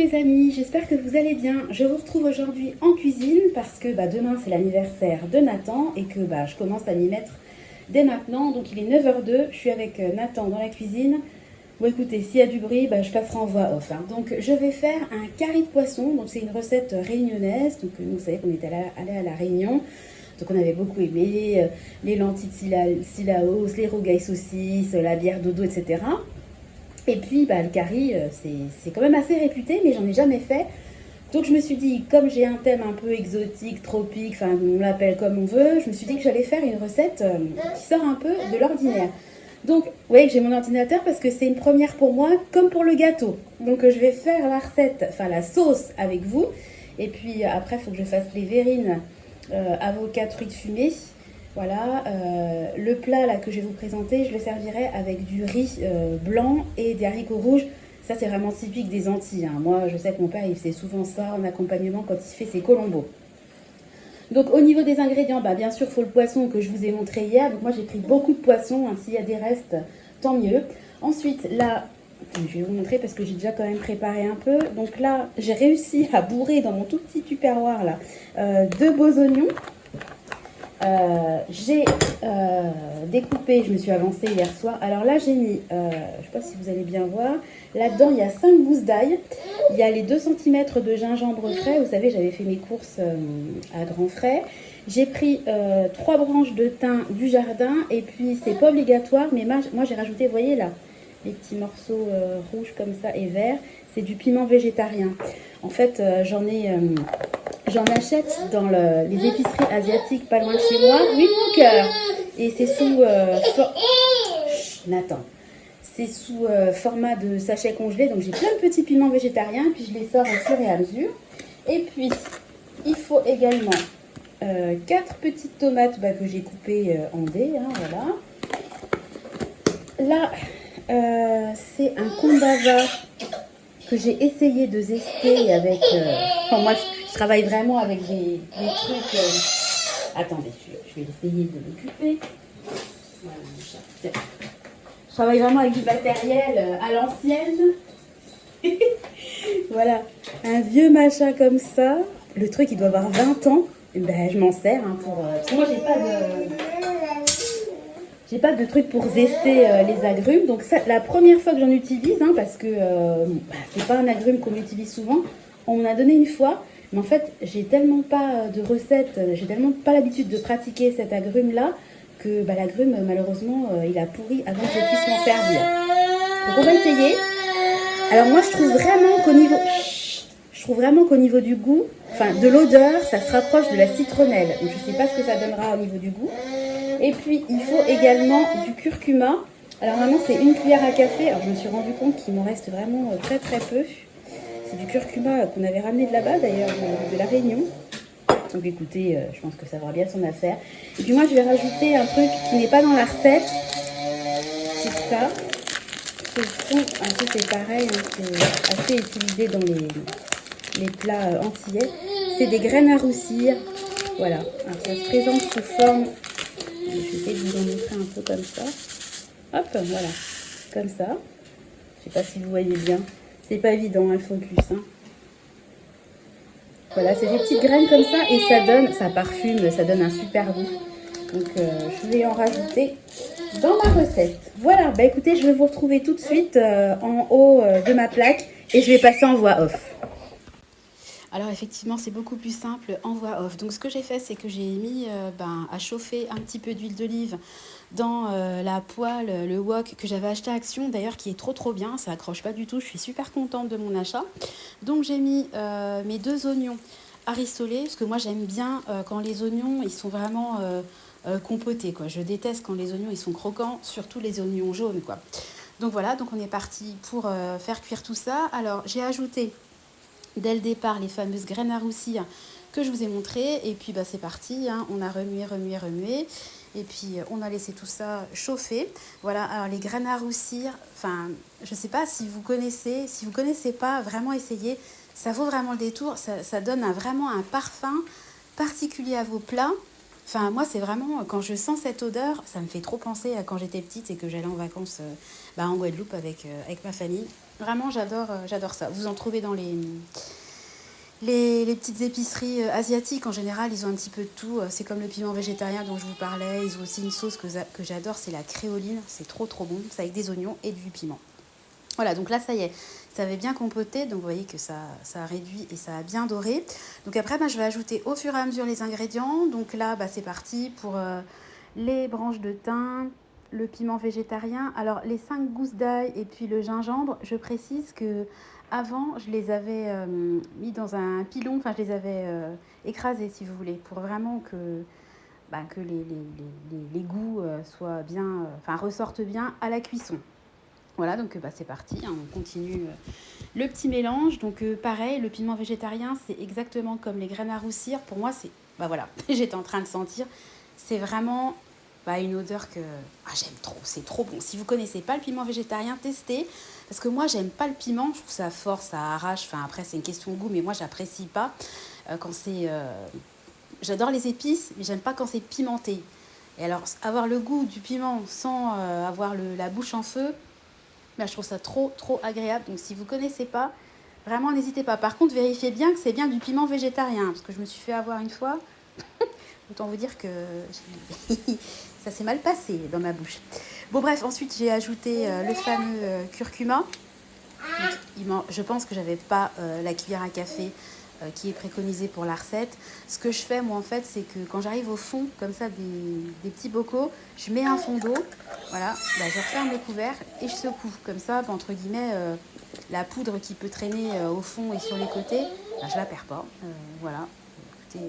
les amis, j'espère que vous allez bien. Je vous retrouve aujourd'hui en cuisine parce que demain c'est l'anniversaire de Nathan et que je commence à m'y mettre dès maintenant. Donc il est 9h02, je suis avec Nathan dans la cuisine. Bon écoutez, s'il y a du bruit, je passerai en voix off. Donc je vais faire un curry de poisson, donc c'est une recette réunionnaise. Donc nous, vous savez qu'on était allé à la Réunion. Donc on avait beaucoup aimé les lentilles de Cilaos, les rogailles saucisses, la bière dodo, etc. Et puis le curry, c'est quand même assez réputé, mais j'en ai jamais fait. Donc je me suis dit, comme j'ai un thème un peu exotique, tropique, enfin on l'appelle comme on veut, je me suis dit que j'allais faire une recette qui sort un peu de l'ordinaire. Donc vous voyez que j'ai mon ordinateur parce que c'est une première pour moi, comme pour le gâteau. Donc je vais faire la recette, enfin la sauce avec vous. Et puis après, il faut que je fasse les verrines avocat truite fumée. Voilà, le plat là que je vais vous présenter, je le servirai avec du riz blanc et des haricots rouges. Ça c'est vraiment typique des Antilles. Moi je sais que mon père il faisait souvent ça en accompagnement quand il fait ses colombos. Donc au niveau des ingrédients, bien sûr il faut le poisson que je vous ai montré hier. Donc moi j'ai pris beaucoup de poissons, s'il y a des restes, tant mieux. Ensuite là, je vais vous montrer parce que j'ai déjà quand même préparé un peu. Donc là j'ai réussi à bourrer dans mon tout petit tupperware là 2 beaux oignons. J'ai découpé, je me suis avancée hier soir. Alors là, j'ai mis, je ne sais pas si vous allez bien voir, là-dedans, il y a 5 gousses d'ail. Il y a les 2 cm de gingembre frais. Vous savez, j'avais fait mes courses à grands frais. J'ai pris 3 branches de thym du jardin. Et puis, c'est pas obligatoire, mais moi, j'ai rajouté, vous voyez là, les petits morceaux rouges comme ça et verts. C'est du piment végétarien. En fait, j'en achète dans les épiceries asiatiques pas loin de chez moi. Oui, mon cœur. Et c'est sous Nathan. C'est sous format de sachet congelé. Donc j'ai plein de petits piments végétariens. Puis je les sors au fur et à mesure. Et puis il faut également 4 petites tomates que j'ai coupées en dés. Voilà. Là, c'est un condava que j'ai essayé de zester avec... moi, je travaille vraiment avec des trucs... Attendez, je vais essayer de m'occuper. Voilà, je travaille vraiment avec du matériel à l'ancienne. Voilà, un vieux machin comme ça. Le truc, il doit avoir 20 ans. Je m'en sers pour... Parce que moi, j'ai pas de truc pour zester les agrumes. Donc ça, la première fois que j'en utilise, parce que c'est pas un agrume qu'on utilise souvent. On m'en a donné une fois, mais en fait j'ai tellement pas de recettes, j'ai tellement pas l'habitude de pratiquer cet agrume là que l'agrume malheureusement il a pourri avant que je puisse m'en servir. Donc on va essayer. Alors moi je trouve vraiment qu'au niveau du goût, enfin de l'odeur, ça se rapproche de la citronnelle. Donc je sais pas ce que ça donnera au niveau du goût. Et puis, il faut également du curcuma. Alors, maintenant, c'est 1 cuillère à café. Alors, je me suis rendu compte qu'il m'en reste vraiment très, très peu. C'est du curcuma qu'on avait ramené de là-bas, d'ailleurs, de la Réunion. Donc, écoutez, je pense que ça fera bien son affaire. Et puis, moi, je vais rajouter un truc qui n'est pas dans la recette. C'est ça. C'est pareil, c'est assez utilisé dans les plats antillais. C'est des graines à roussir. Voilà. Alors, ça se présente sous forme... Je vais essayer de vous en montrer un peu comme ça. Hop, voilà. Comme ça. Je sais pas si vous voyez bien. C'est pas évident, le focus. Voilà, c'est des petites graines comme ça et ça parfume, ça donne un super goût. Donc, je vais en rajouter dans ma recette. Voilà, écoutez, je vais vous retrouver tout de suite en haut de ma plaque et je vais passer en voix off. Alors effectivement, c'est beaucoup plus simple en voix off. Donc ce que j'ai fait, c'est que j'ai mis à chauffer un petit peu d'huile d'olive dans la poêle, le wok que j'avais acheté à Action, d'ailleurs qui est trop bien, ça accroche pas du tout, je suis super contente de mon achat. Donc j'ai mis mes 2 oignons à rissoler, parce que moi j'aime bien quand les oignons ils sont vraiment compotés, quoi. Je déteste quand les oignons ils sont croquants, surtout les oignons jaunes, quoi. Donc voilà, donc on est parti pour faire cuire tout ça. Alors j'ai ajouté dès le départ les fameuses graines à roussir que je vous ai montrées et puis c'est parti, on a remué et puis on a laissé tout ça chauffer. Voilà, alors les graines à roussir, je sais pas si vous connaissez pas, vraiment essayez, ça vaut vraiment le détour, ça donne vraiment un parfum particulier à vos plats. Moi c'est vraiment, quand je sens cette odeur, ça me fait trop penser à quand j'étais petite et que j'allais en vacances en Guadeloupe avec ma famille. Vraiment, j'adore ça. Vous en trouvez dans les petites épiceries asiatiques. En général, ils ont un petit peu de tout. C'est comme le piment végétarien dont je vous parlais. Ils ont aussi une sauce que j'adore, c'est la créoline. C'est trop trop bon. C'est avec des oignons et du piment. Voilà, donc là, ça y est, ça avait bien compoté, donc vous voyez que ça a réduit et ça a bien doré. Donc après, je vais ajouter au fur et à mesure les ingrédients. Donc là, c'est parti pour les branches de thym, le piment végétarien. Alors, les 5 gousses d'ail et puis le gingembre, je précise que avant, je les avais mis dans un pilon, enfin, je les avais écrasés, si vous voulez, pour vraiment que les goûts soient bien, ressortent bien à la cuisson. Voilà, donc c'est parti, hein, on continue le petit mélange. Donc pareil, le piment végétarien, c'est exactement comme les graines à roussir. Pour moi, c'est, voilà, j'étais en train de sentir, c'est vraiment une odeur que j'aime trop, c'est trop bon. Si vous connaissez pas le piment végétarien, testez. Parce que moi, j'aime pas le piment, je trouve ça fort, ça arrache. Enfin, après, c'est une question de goût, mais moi, j'apprécie pas quand c'est... J'adore les épices, mais j'aime pas quand c'est pimenté. Et alors, avoir le goût du piment sans avoir la bouche en feu, je trouve ça trop, trop agréable. Donc, si vous ne connaissez pas, vraiment, n'hésitez pas. Par contre, vérifiez bien que c'est bien du piment végétarien. Parce que je me suis fait avoir une fois. Autant vous dire que ça s'est mal passé dans ma bouche. Bon, bref, ensuite, j'ai ajouté le fameux curcuma. Donc, je pense que j'avais pas la cuillère à café qui est préconisée pour la recette. Ce que je fais, moi, en fait, c'est que quand j'arrive au fond, comme ça, des petits bocaux, je mets un fond d'eau. Voilà, je referme le couvert et je secoue. Comme ça, entre guillemets, la poudre qui peut traîner au fond et sur les côtés, je la perds pas. Voilà. Écoutez,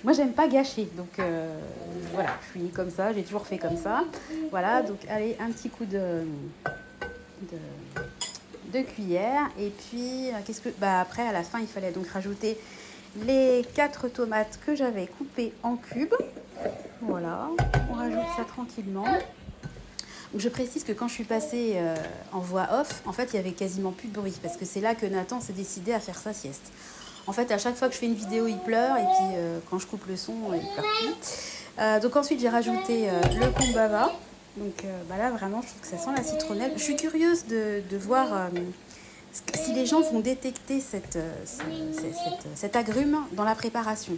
moi, j'aime pas gâcher. Donc, voilà, je suis comme ça. J'ai toujours fait comme ça. Voilà, donc, allez, un petit coup de cuillère. Et puis, après, à la fin, il fallait donc rajouter les 4 tomates que j'avais coupées en cubes. Voilà, on rajoute ça tranquillement. Donc je précise que quand je suis passée en voix off, en fait, il y avait quasiment plus de bruit parce que c'est là que Nathan s'est décidé à faire sa sieste. En fait, à chaque fois que je fais une vidéo, il pleure et puis quand je coupe le son, il pleure plus. Donc ensuite, j'ai rajouté le kombava. Donc là, vraiment, je trouve que ça sent la citronnelle. Je suis curieuse de voir si les gens vont détecter cet agrume dans la préparation.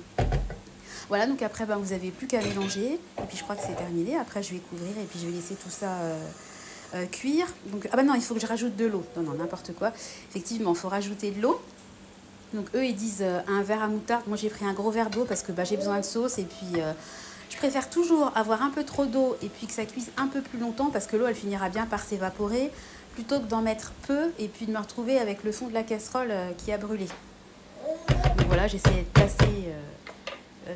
Voilà, donc après, vous n'avez plus qu'à mélanger. Et puis, je crois que c'est terminé. Après, je vais couvrir et puis je vais laisser tout ça cuire. Donc, non, il faut que je rajoute de l'eau. Non, n'importe quoi. Effectivement, il faut rajouter de l'eau. Donc, eux, ils disent un verre à moutarde. Moi, j'ai pris un gros verre d'eau parce que j'ai besoin de sauce. Et puis, je préfère toujours avoir un peu trop d'eau et puis que ça cuise un peu plus longtemps parce que l'eau, elle finira bien par s'évaporer plutôt que d'en mettre peu et puis de me retrouver avec le fond de la casserole qui a brûlé. Donc, voilà, j'essaie de placer...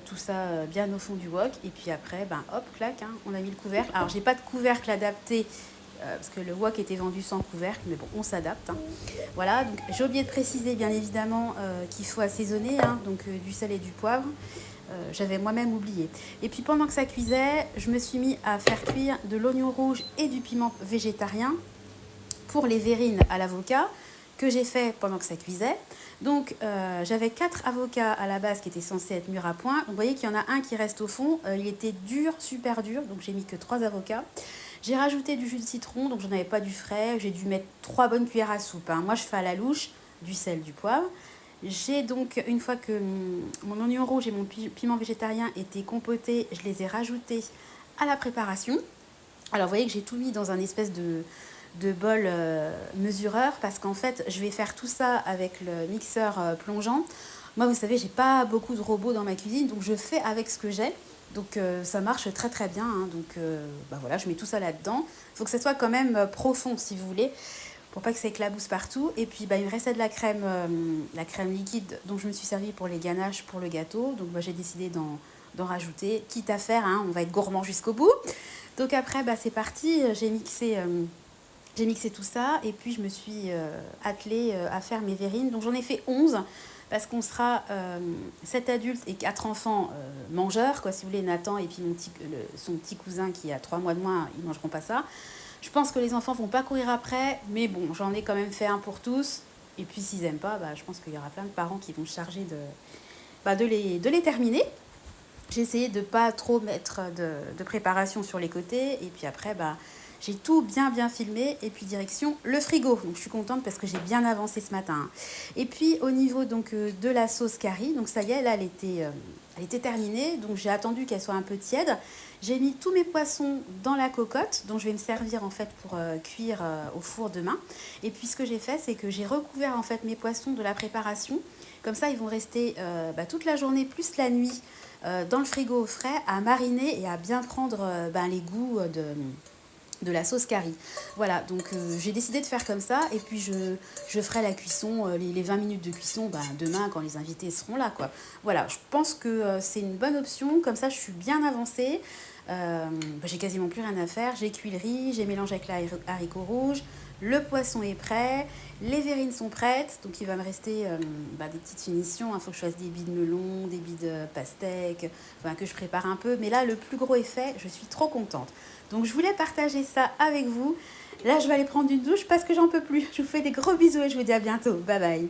tout ça bien au fond du wok et puis après hop clac, hein, on a mis le couvercle. Alors j'ai pas de couvercle adapté parce que le wok était vendu sans couvercle, mais bon, on s'adapte, hein. Voilà, donc j'ai oublié de préciser bien évidemment qu'il faut assaisonner, hein, donc du sel et du poivre. J'avais moi-même oublié. Et puis pendant que ça cuisait, je me suis mis à faire cuire de l'oignon rouge et du piment végétarien pour les verrines à l'avocat que j'ai fait pendant que ça cuisait. Donc j'avais 4 avocats à la base qui étaient censés être mûrs à point. Donc, vous voyez qu'il y en a un qui reste au fond. Il était dur, super dur. Donc j'ai mis que 3 avocats. J'ai rajouté du jus de citron. Donc j'en avais pas du frais. J'ai dû mettre 3 bonnes cuillères à soupe, hein. Moi je fais à la louche, du sel, du poivre. J'ai donc, une fois que mon oignon rouge et mon piment végétarien étaient compotés, je les ai rajoutés à la préparation. Alors vous voyez que j'ai tout mis dans un espèce de bol mesureur parce qu'en fait je vais faire tout ça avec le mixeur plongeant. Moi vous savez, j'ai pas beaucoup de robots dans ma cuisine, donc je fais avec ce que j'ai. Donc ça marche très très bien, hein. Donc voilà, je mets tout ça là-dedans. Il faut que ça soit quand même profond si vous voulez, pour pas que ça éclabousse partout. Et puis il me restait de la crème liquide dont je me suis servie pour les ganaches, pour le gâteau. Donc j'ai décidé d'en rajouter, quitte à faire, hein, on va être gourmand jusqu'au bout. Donc après c'est parti, j'ai mixé tout ça et puis je me suis attelée à faire mes verrines. Donc j'en ai fait 11 parce qu'on sera 7 adultes et 4 enfants mangeurs, quoi, si vous voulez. Nathan et puis son petit cousin qui a 3 mois de moins, ils ne mangeront pas ça. Je pense que les enfants vont pas courir après, mais bon, j'en ai quand même fait un pour tous. Et puis s'ils n'aiment pas, je pense qu'il y aura plein de parents qui vont se charger de les terminer. J'ai essayé de pas trop mettre de préparation sur les côtés. Et puis après, bah, j'ai tout bien filmé. Et puis direction le frigo. Donc je suis contente parce que j'ai bien avancé ce matin. Et puis au niveau donc de la sauce curry, donc ça y est, là elle était terminée. Donc j'ai attendu qu'elle soit un peu tiède. J'ai mis tous mes poissons dans la cocotte, dont je vais me servir en fait pour cuire au four demain. Et puis ce que j'ai fait, c'est que j'ai recouvert en fait mes poissons de la préparation. Comme ça, ils vont rester bah, toute la journée plus la nuit dans le frigo au frais à mariner et à bien prendre les goûts de la sauce curry. Voilà, donc j'ai décidé de faire comme ça et puis je ferai la cuisson, les 20 minutes de cuisson demain quand les invités seront là, quoi. Voilà, je pense que c'est une bonne option, comme ça je suis bien avancée. J'ai quasiment plus rien à faire, j'ai cuit le riz, j'ai mélangé avec l'haricot rouge, le poisson est prêt, les verrines sont prêtes, donc il va me rester des petites finitions. Il faut que je fasse des billes de melon, des billes de pastèque, que je prépare un peu. Mais là, le plus gros est fait, je suis trop contente. Donc je voulais partager ça avec vous. Là, je vais aller prendre une douche parce que j'en peux plus. Je vous fais des gros bisous et je vous dis à bientôt. Bye bye.